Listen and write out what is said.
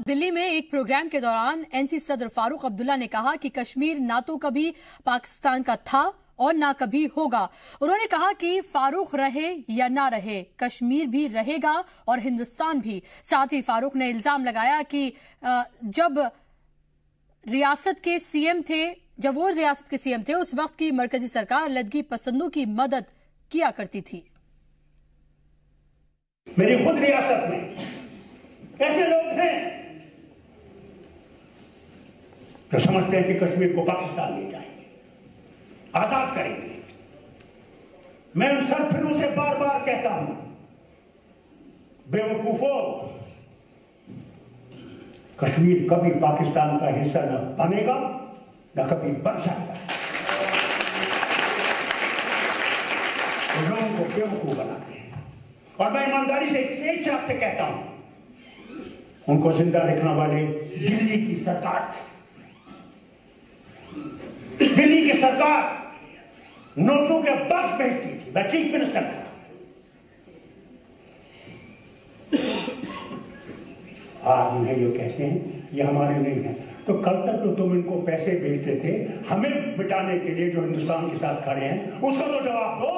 दिल्ली में एक प्रोग्राम के दौरान एनसी सदर फारूक अब्दुल्ला ने कहा कि कश्मीर ना तो कभी पाकिस्तान का था और ना कभी होगा। उन्होंने कहा कि फारूक रहे या ना रहे, कश्मीर भी रहेगा और हिंदुस्तान भी। साथ ही फारूक ने इल्जाम लगाया कि जब वो रियासत के सीएम थे उस वक्त की मरकजी सरकार लदगी पसंदों की मदद किया करती थी। मेरी खुद रियासत में ऐसे लोग हैं जो समझते हैं कि कश्मीर को पाकिस्तान ले जाएंगे, आजाद करेंगे। मैं उन सरफिरों से बार बार कहता हूं, बेवकूफों, कश्मीर कभी पाकिस्तान का हिस्सा न बनेगा न कभी बन सकता है। तो लोगों को बेवकूफ बनाते हैं और मैं ईमानदारी से स्टेज से आपसे कहता हूं, उनको जिंदा रखने वाले दिल्ली की सरकार थी। दिल्ली की सरकार नोटों के बक्स भेजती थी। मैं चीफ मिनिस्टर था। आज उन्हें ये कहते हैं ये हमारे नहीं है, तो कल तक तो तुम इनको पैसे भेजते थे हमें मिटाने के लिए जो हिंदुस्तान के साथ खड़े हैं, उसका तो जवाब दो।